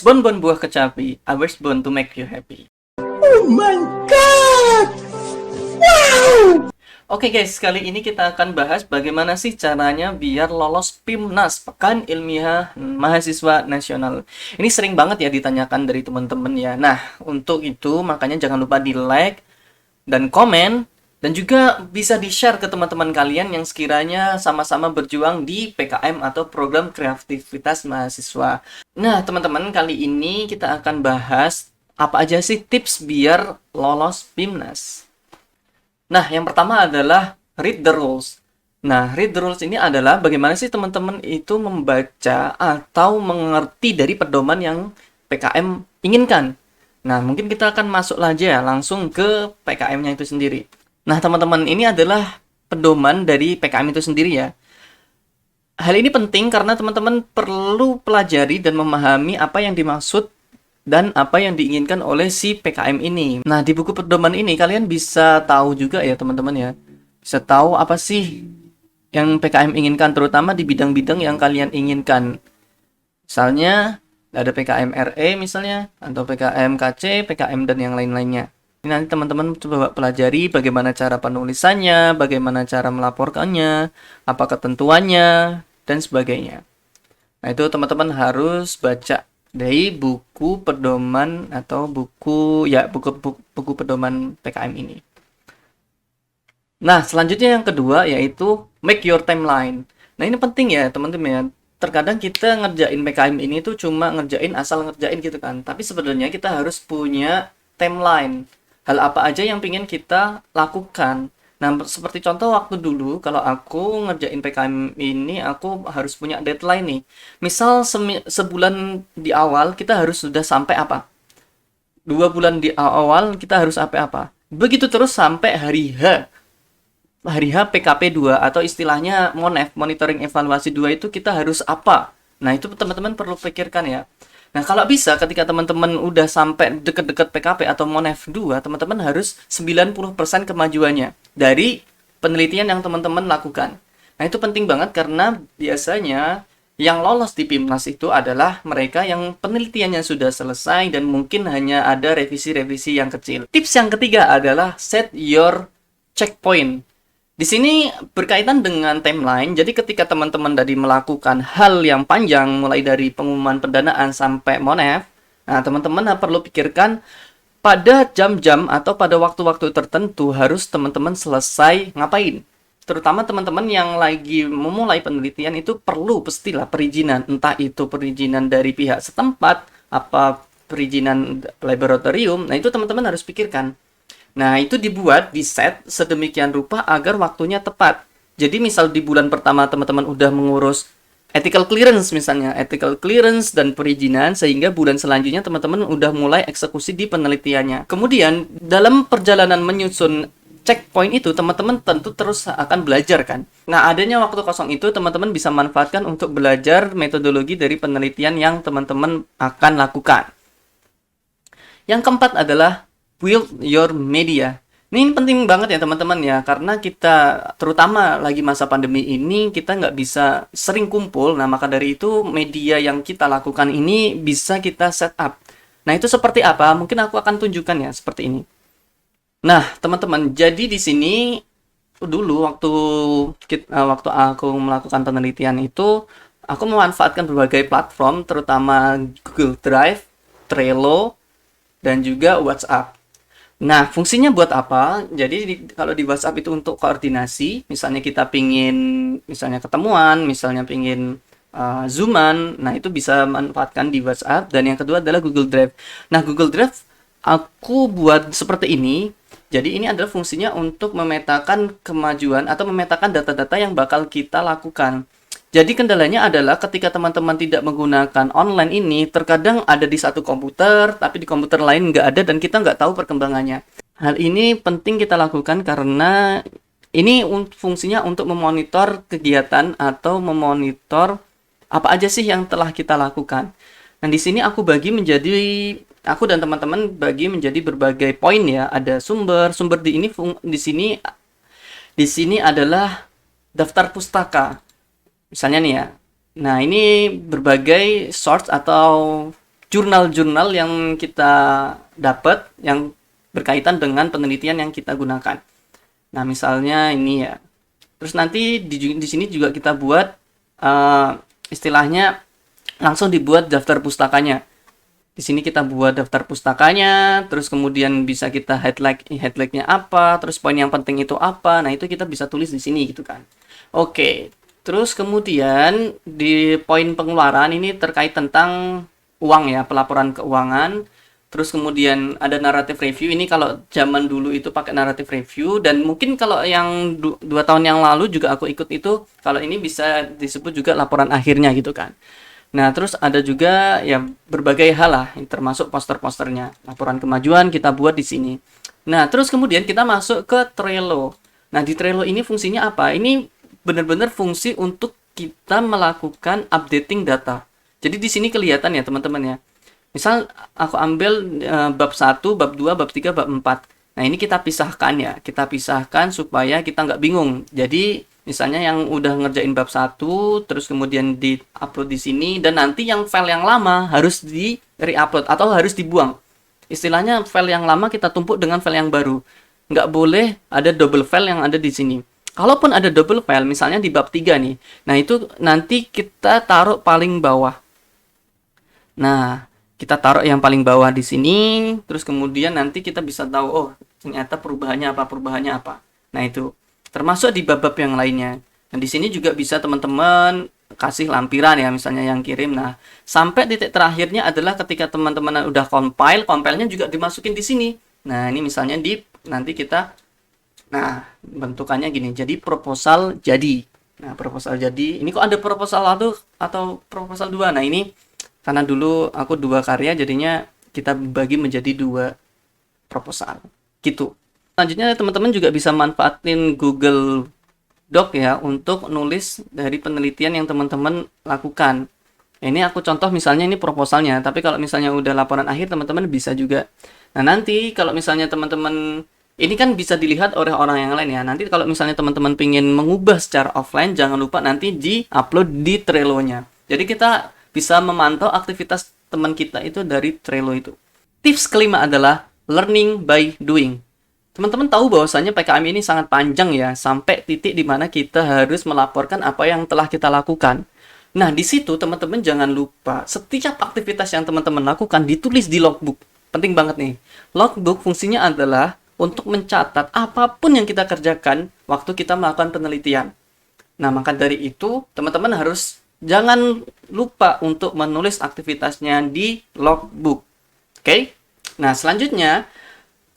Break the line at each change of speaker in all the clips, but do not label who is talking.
Bonbon buah kecapi, I was born to make you happy.
Oh my god! Wow!
Oke guys, kali ini kita akan bahas bagaimana sih caranya biar lolos PIMNAS, Pekan Ilmiah Mahasiswa Nasional. Ini sering banget ya ditanyakan dari teman-teman ya. Nah, untuk itu makanya jangan lupa di like dan komen, dan juga bisa di-share ke teman-teman kalian yang sekiranya sama-sama berjuang di PKM atau program kreativitas mahasiswa. Nah, teman-teman, kali ini kita akan bahas apa aja sih tips biar lolos PIMNAS. Nah, yang pertama adalah read the rules. Nah, read the rules ini adalah bagaimana sih teman-teman itu membaca atau mengerti dari pedoman yang PKM inginkan. Nah, mungkin kita akan masuk aja ya, langsung ke PKM-nya itu sendiri. Nah, teman-teman, ini adalah pedoman dari PKM itu sendiri ya. Hal ini penting karena teman-teman perlu pelajari dan memahami apa yang dimaksud dan apa yang diinginkan oleh si PKM ini. Nah, di buku pedoman ini kalian bisa tahu juga ya teman-teman ya. Bisa tahu apa sih yang PKM inginkan, terutama di bidang-bidang yang kalian inginkan. Misalnya, ada PKM RE misalnya, atau PKM KC, PKM dan yang lain-lainnya. Ini nanti teman-teman coba pelajari bagaimana cara penulisannya, bagaimana cara melaporkannya, apa ketentuannya, dan sebagainya. Nah, itu teman-teman harus baca dari buku pedoman atau buku pedoman PKM ini. Nah, selanjutnya yang kedua yaitu make your timeline. Nah, ini penting ya teman-teman ya. Terkadang kita ngerjain PKM ini tuh cuma ngerjain asal ngerjain gitu kan. Tapi sebenarnya kita harus punya timeline. Hal apa aja yang ingin kita lakukan. Nah, seperti contoh waktu dulu, kalau aku ngerjain PKM ini, aku harus punya deadline nih. Misal sebulan di awal, kita harus sudah sampai apa? 2 bulan di awal, kita harus sampai apa? Begitu terus sampai hari H. Hari H PKP 2 atau istilahnya MONEF, Monitoring Evaluasi 2 itu kita harus apa? Nah, itu teman-teman perlu pikirkan ya. Nah, kalau bisa ketika teman-teman udah sampai deket-deket PKP atau MONEF 2, teman-teman harus 90% kemajuannya dari penelitian yang teman-teman lakukan. Nah, itu penting banget karena biasanya yang lolos di PIMNAS itu adalah mereka yang penelitiannya sudah selesai dan mungkin hanya ada revisi-revisi yang kecil. Tips yang ketiga adalah set your checkpoint. Di sini berkaitan dengan timeline, jadi ketika teman-teman tadi melakukan hal yang panjang, mulai dari pengumuman pendanaan sampai MONEF, nah teman-teman perlu pikirkan pada jam-jam atau pada waktu-waktu tertentu harus teman-teman selesai ngapain. Terutama teman-teman yang lagi memulai penelitian itu perlu pastilah perizinan, entah itu perizinan dari pihak setempat, apa perizinan laboratorium, nah itu teman-teman harus pikirkan. Nah, itu dibuat, di-set sedemikian rupa agar waktunya tepat. Jadi, misal di bulan pertama teman-teman udah mengurus ethical clearance misalnya, ethical clearance dan perizinan, sehingga bulan selanjutnya teman-teman udah mulai eksekusi di penelitiannya. Kemudian, dalam perjalanan menyusun checkpoint itu, teman-teman tentu terus akan belajar kan. Nah, adanya waktu kosong itu, teman-teman bisa manfaatkan untuk belajar metodologi dari penelitian yang teman-teman akan lakukan. Yang keempat adalah build your media. Ini penting banget ya teman-teman ya, karena kita terutama lagi masa pandemi ini kita nggak bisa sering kumpul. Nah, maka dari itu media yang kita lakukan ini bisa kita set up. Nah, itu seperti apa? Mungkin aku akan tunjukkan ya seperti ini. Nah, teman-teman, jadi di sini dulu waktu aku melakukan penelitian itu aku memanfaatkan berbagai platform, terutama Google Drive, Trello, dan juga WhatsApp. Nah, fungsinya buat apa? Jadi kalau di WhatsApp itu untuk koordinasi, misalnya kita pingin misalnya ketemuan, misalnya pingin Zooman, nah itu bisa manfaatkan di WhatsApp. Dan yang kedua adalah Google Drive. Nah, Google Drive aku buat seperti ini. Jadi ini adalah fungsinya untuk memetakan kemajuan atau memetakan data-data yang bakal kita lakukan. Jadi kendalanya adalah ketika teman-teman tidak menggunakan online ini, terkadang ada di satu komputer, tapi di komputer lain nggak ada dan kita nggak tahu perkembangannya. Hal ini penting kita lakukan karena ini fungsinya untuk memonitor kegiatan atau memonitor apa aja sih yang telah kita lakukan. Nah, di sini aku dan teman-teman bagi menjadi berbagai poin ya. Ada sumber di sini adalah daftar pustaka. Misalnya nih ya. Nah, ini berbagai source atau jurnal-jurnal yang kita dapat yang berkaitan dengan penelitian yang kita gunakan. Nah, misalnya ini ya. Terus nanti di sini juga kita buat istilahnya langsung dibuat daftar pustakanya. Di sini kita buat daftar pustakanya, terus kemudian bisa kita highlightnya apa, terus poin yang penting itu apa. Nah, itu kita bisa tulis di sini gitu kan. Oke. Terus kemudian di poin pengeluaran ini terkait tentang uang ya, pelaporan keuangan. Terus kemudian ada narrative review. Ini kalau zaman dulu itu pakai narrative review, dan mungkin kalau yang 2 tahun yang lalu juga aku ikut itu, kalau ini bisa disebut juga laporan akhirnya gitu kan. Nah, terus ada juga ya berbagai hal lah, termasuk poster-posternya. Laporan kemajuan kita buat di sini. Nah, terus kemudian kita masuk ke Trello. Nah, di Trello ini fungsinya apa? Ini benar-benar fungsi untuk kita melakukan updating data. Jadi di sini kelihatan ya teman-teman ya. Misal aku ambil bab 1, bab 2, bab 3, bab 4. Nah, ini kita pisahkan ya. Kita pisahkan supaya kita nggak bingung. Jadi misalnya yang udah ngerjain bab 1, terus kemudian di-upload di sini, dan nanti yang file yang lama harus di re-upload atau harus dibuang. Istilahnya file yang lama kita tumpuk dengan file yang baru. Nggak boleh ada double file yang ada di sini. Kalaupun ada double file, misalnya di bab 3 nih, nah itu nanti kita taruh paling bawah. Nah, kita taruh yang paling bawah di sini, terus kemudian nanti kita bisa tahu, oh ternyata perubahannya apa. Nah, itu termasuk di bab-bab yang lainnya. Dan di sini juga bisa teman-teman kasih lampiran ya, misalnya yang kirim. Nah, sampai titik terakhirnya adalah ketika teman-teman udah compile-nya juga dimasukin di sini. Nah, ini misalnya nanti kita, nah bentukannya gini, jadi proposal jadi. Nah, proposal jadi. Ini kok ada proposal 1 atau proposal 2? Nah, ini karena dulu aku 2 karya, jadinya kita bagi menjadi 2 proposal. Gitu. Selanjutnya teman-teman juga bisa manfaatin Google Doc ya untuk nulis dari penelitian yang teman-teman lakukan. Ini aku contoh misalnya ini proposalnya, tapi kalau misalnya udah laporan akhir teman-teman bisa juga. Nah, nanti kalau misalnya teman-teman, ini kan bisa dilihat oleh orang yang lain ya. Nanti kalau misalnya teman-teman pengen mengubah secara offline, jangan lupa nanti di-upload di Trello-nya. Jadi kita bisa memantau aktivitas teman kita itu dari Trello itu. Tips kelima adalah learning by doing. Teman-teman tahu bahwasanya PKM ini sangat panjang ya, sampai titik di mana kita harus melaporkan apa yang telah kita lakukan. Nah, di situ teman-teman jangan lupa setiap aktivitas yang teman-teman lakukan ditulis di logbook. Penting banget nih. Logbook fungsinya adalah untuk mencatat apapun yang kita kerjakan waktu kita melakukan penelitian. Nah, maka dari itu teman-teman harus jangan lupa untuk menulis aktivitasnya di logbook. Oke? Nah, selanjutnya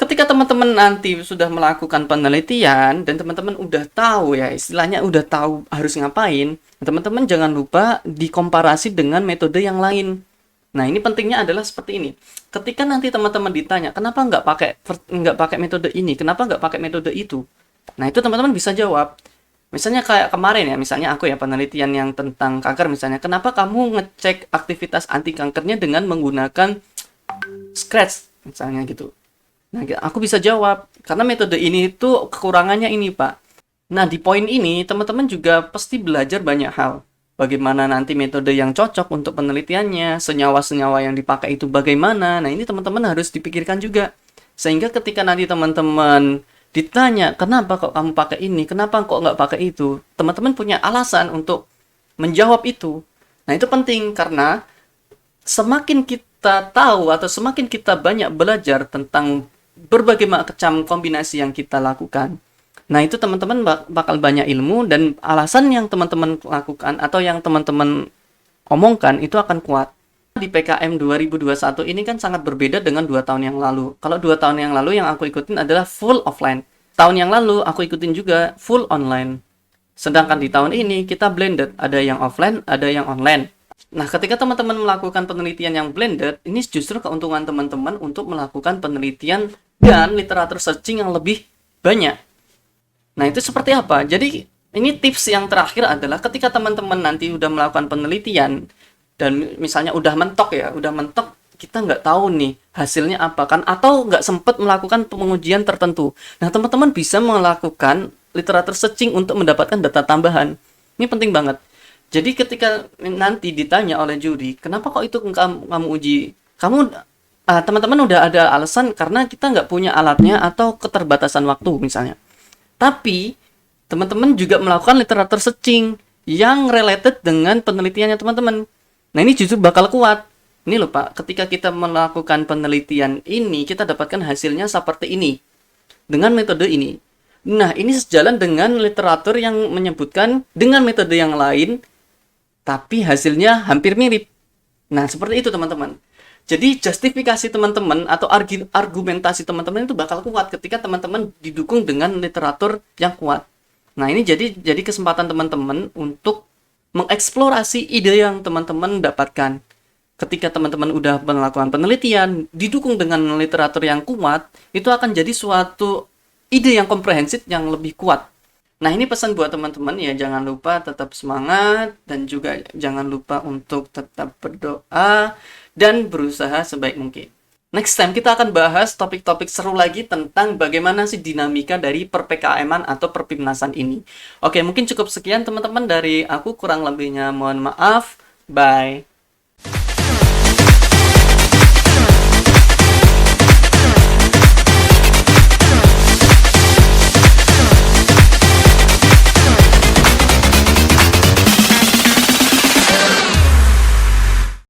ketika teman-teman nanti sudah melakukan penelitian dan teman-teman udah tahu ya, istilahnya udah tahu harus ngapain, teman-teman jangan lupa dikomparasi dengan metode yang lain. Nah, ini pentingnya adalah seperti ini. Ketika nanti teman-teman ditanya, kenapa nggak pakai metode ini, kenapa nggak pakai metode itu? Nah, itu teman-teman bisa jawab. Misalnya kayak kemarin ya, misalnya aku ya penelitian yang tentang kanker misalnya, kenapa kamu ngecek aktivitas anti kankernya dengan menggunakan Scratch misalnya gitu. Nah, aku bisa jawab, karena metode ini itu kekurangannya ini, Pak. Nah, di poin ini, teman-teman juga pasti belajar banyak hal. Bagaimana nanti metode yang cocok untuk penelitiannya, senyawa-senyawa yang dipakai itu bagaimana. Nah, ini teman-teman harus dipikirkan juga. Sehingga ketika nanti teman-teman ditanya, kenapa kok kamu pakai ini, kenapa kok nggak pakai itu, teman-teman punya alasan untuk menjawab itu. Nah, itu penting, karena semakin kita tahu atau semakin kita banyak belajar tentang berbagai macam kombinasi yang kita lakukan, nah itu teman-teman bakal banyak ilmu, dan alasan yang teman-teman lakukan atau yang teman-teman omongkan itu akan kuat. Di PKM 2021 ini kan sangat berbeda dengan 2 tahun yang lalu. Kalau 2 tahun yang lalu yang aku ikutin adalah full offline. Tahun yang lalu aku ikutin juga full online. Sedangkan di tahun ini kita blended, ada yang offline, ada yang online. Nah, ketika teman-teman melakukan penelitian yang blended, ini justru keuntungan teman-teman untuk melakukan penelitian dan literatur searching yang lebih banyak. Nah, itu seperti apa? Jadi, ini tips yang terakhir adalah ketika teman-teman nanti udah melakukan penelitian, dan misalnya udah mentok, kita nggak tahu nih hasilnya apa kan, atau nggak sempat melakukan pengujian tertentu. Nah, teman-teman bisa melakukan literatur searching untuk mendapatkan data tambahan. Ini penting banget. Jadi ketika nanti ditanya oleh juri, kenapa kok itu kamu uji kamu teman-teman udah ada alasan karena kita nggak punya alatnya atau keterbatasan waktu misalnya. Tapi teman-teman juga melakukan literatur searching yang related dengan penelitiannya teman-teman. Nah, ini justru bakal kuat. Ini loh Pak, ketika kita melakukan penelitian ini, kita dapatkan hasilnya seperti ini. Dengan metode ini. Nah, ini sejalan dengan literatur yang menyebutkan dengan metode yang lain, tapi hasilnya hampir mirip. Nah, seperti itu teman-teman. Jadi, justifikasi teman-teman atau argumentasi teman-teman itu bakal kuat ketika teman-teman didukung dengan literatur yang kuat. Nah, ini jadi kesempatan teman-teman untuk mengeksplorasi ide yang teman-teman dapatkan. Ketika teman-teman udah melakukan penelitian, didukung dengan literatur yang kuat, itu akan jadi suatu ide yang komprehensif yang lebih kuat. Nah, ini pesan buat teman-teman ya, jangan lupa tetap semangat dan juga jangan lupa untuk tetap berdoa dan berusaha sebaik mungkin. Next time kita akan bahas topik-topik seru lagi tentang bagaimana sih dinamika dari per-PKM-an atau perpimnasan ini. Oke, mungkin cukup sekian teman-teman dari aku, kurang lebihnya mohon maaf. Bye.